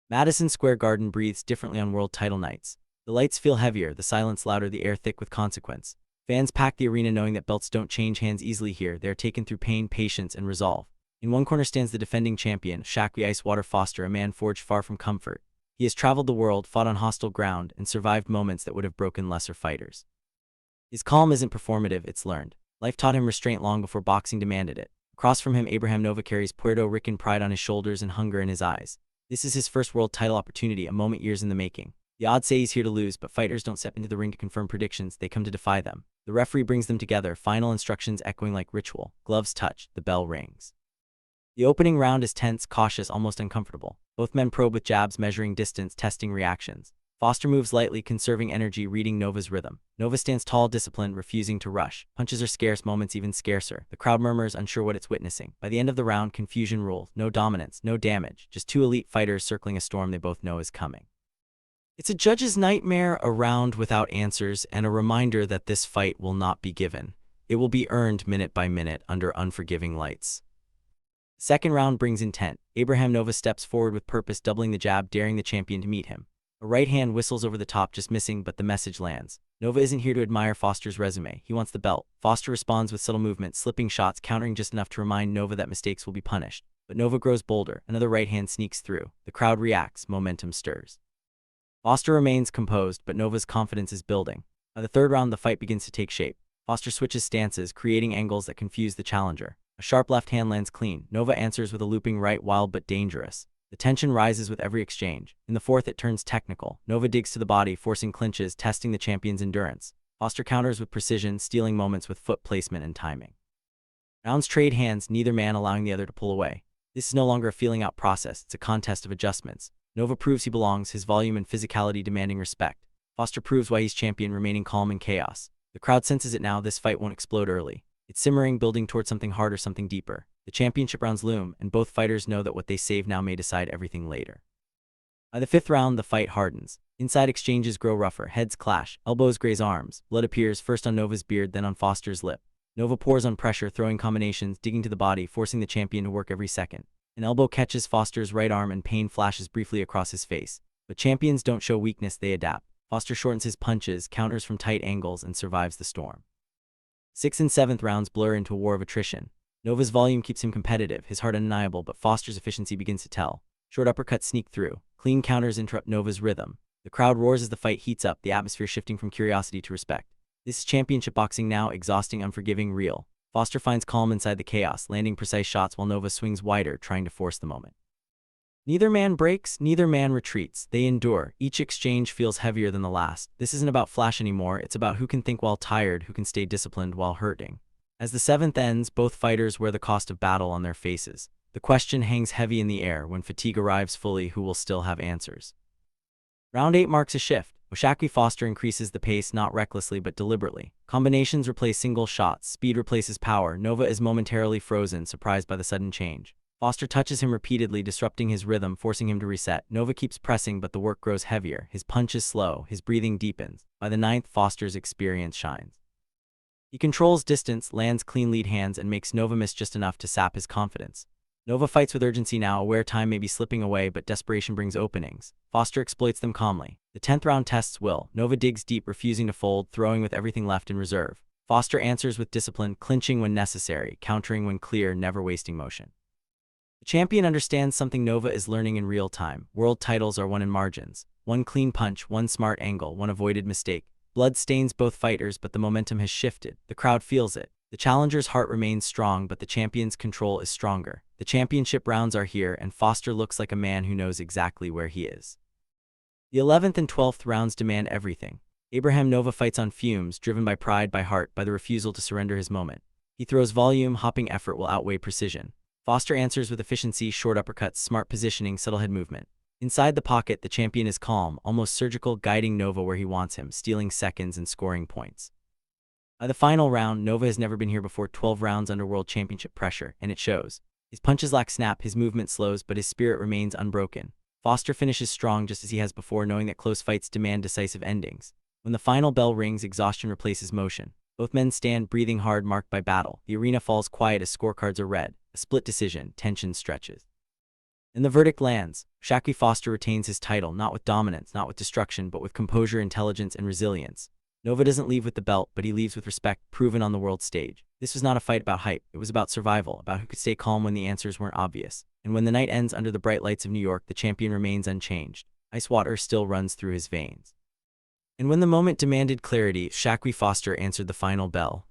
Madison Square Garden breathes differently on world title nights. The lights feel heavier, the silence louder, the air thick with consequence. Fans pack the arena knowing that belts don't change hands easily here. They are taken through pain, patience, and resolve. In one corner stands the defending champion, Shaqui Icewater Foster, a man forged far from comfort. He has traveled the world, fought on hostile ground, and survived moments that would have broken lesser fighters. His calm isn't performative, it's learned. Life taught him restraint long before boxing demanded it. Across from him, Abraham Nova carries Puerto Rican pride on his shoulders and hunger in his eyes. This is his first world title opportunity, a moment years in the making. The odds say he's here to lose, but fighters don't step into the ring to confirm predictions, they come to defy them. The referee brings them together, final instructions echoing like ritual. Gloves touch, the bell rings. The opening round is tense, cautious, almost uncomfortable. Both men probe with jabs, measuring distance, testing reactions. Foster moves lightly, conserving energy, reading Nova's rhythm. Nova stands tall, disciplined, refusing to rush. Punches are scarce, moments even scarcer. The crowd murmurs, unsure what it's witnessing. By the end of the round, confusion rules. No dominance, no damage. Just two elite fighters circling a storm they both know is coming. It's a judge's nightmare, a round without answers, and a reminder that this fight will not be given. It will be earned minute by minute under unforgiving lights. The second round brings intent. Abraham Nova steps forward with purpose, doubling the jab, daring the champion to meet him. A right hand whistles over the top, just missing, but the message lands. Nova isn't here to admire Foster's resume. He wants the belt. Foster responds with subtle movements, slipping shots, countering just enough to remind Nova that mistakes will be punished. But Nova grows bolder. Another right hand sneaks through. The crowd reacts. Momentum stirs. Foster remains composed, but Nova's confidence is building. By the third round, the fight begins to take shape. Foster switches stances, creating angles that confuse the challenger. A sharp left hand lands clean. Nova answers with a looping right, wild but dangerous. The tension rises with every exchange. In the fourth, it turns technical. Nova digs to the body, forcing clinches, testing the champion's endurance. Foster counters with precision, stealing moments with foot placement and timing. Rounds trade hands, neither man allowing the other to pull away. This is no longer a feeling-out process, it's a contest of adjustments. Nova proves he belongs, his volume and physicality demanding respect. Foster proves why he's champion, remaining calm in chaos. The crowd senses it now, this fight won't explode early. It's simmering, building towards something harder, something deeper. The championship rounds loom, and both fighters know that what they save now may decide everything later. By the fifth round, the fight hardens. Inside exchanges grow rougher, heads clash, elbows graze arms. Blood appears, first on Nova's beard, then on Foster's lip. Nova pours on pressure, throwing combinations, digging to the body, forcing the champion to work every second. An elbow catches Foster's right arm and pain flashes briefly across his face. But champions don't show weakness, they adapt. Foster shortens his punches, counters from tight angles, and survives the storm. Sixth and seventh rounds blur into a war of attrition. Nova's volume keeps him competitive, his heart undeniable, but Foster's efficiency begins to tell. Short uppercuts sneak through. Clean counters interrupt Nova's rhythm. The crowd roars as the fight heats up, the atmosphere shifting from curiosity to respect. This is championship boxing now, exhausting, unforgiving, real. Foster finds calm inside the chaos, landing precise shots while Nova swings wider, trying to force the moment. Neither man breaks, neither man retreats. They endure. Each exchange feels heavier than the last. This isn't about flash anymore, it's about who can think while tired, who can stay disciplined while hurting. As the seventh ends, both fighters wear the cost of battle on their faces. The question hangs heavy in the air. When fatigue arrives fully, who will still have answers? Round 8 marks a shift. Shaqui Foster increases the pace, not recklessly but deliberately. Combinations replace single shots, speed replaces power. Nova is momentarily frozen, surprised by the sudden change. Foster touches him repeatedly, disrupting his rhythm, forcing him to reset. Nova keeps pressing, but the work grows heavier. His punch is slow, his breathing deepens. By the ninth, Foster's experience shines. He controls distance, lands clean lead hands, and makes Nova miss just enough to sap his confidence. Nova fights with urgency now, aware time may be slipping away, but desperation brings openings. Foster exploits them calmly. The 10th round tests will. Nova digs deep, refusing to fold, throwing with everything left in reserve. Foster answers with discipline, clinching when necessary, countering when clear, never wasting motion. The champion understands something Nova is learning in real time. World titles are won in margins. One clean punch, one smart angle, one avoided mistake. Blood stains both fighters, but the momentum has shifted. The crowd feels it. The challenger's heart remains strong, but the champion's control is stronger. The championship rounds are here, and Foster looks like a man who knows exactly where he is. The 11th and 12th rounds demand everything. Abraham Nova fights on fumes, driven by pride, by heart, by the refusal to surrender his moment. He throws volume, hopping effort will outweigh precision. Foster answers with efficiency, short uppercuts, smart positioning, subtle head movement. Inside the pocket, the champion is calm, almost surgical, guiding Nova where he wants him, stealing seconds and scoring points. By the final round, Nova has never been here before. 12 rounds under world championship pressure, and it shows. His punches lack snap, his movement slows, but his spirit remains unbroken. Foster finishes strong just as he has before, knowing that close fights demand decisive endings. When the final bell rings, exhaustion replaces motion. Both men stand, breathing hard, marked by battle. The arena falls quiet as scorecards are read. A split decision, tension stretches. And the verdict lands. Shaqui Foster retains his title, not with dominance, not with destruction, but with composure, intelligence, and resilience. Nova doesn't leave with the belt, but he leaves with respect, proven on the world stage. This was not a fight about hype. It was about survival, about who could stay calm when the answers weren't obvious. And when the night ends under the bright lights of New York, the champion remains unchanged. Ice water still runs through his veins. And when the moment demanded clarity, Shaqui Foster answered the final bell.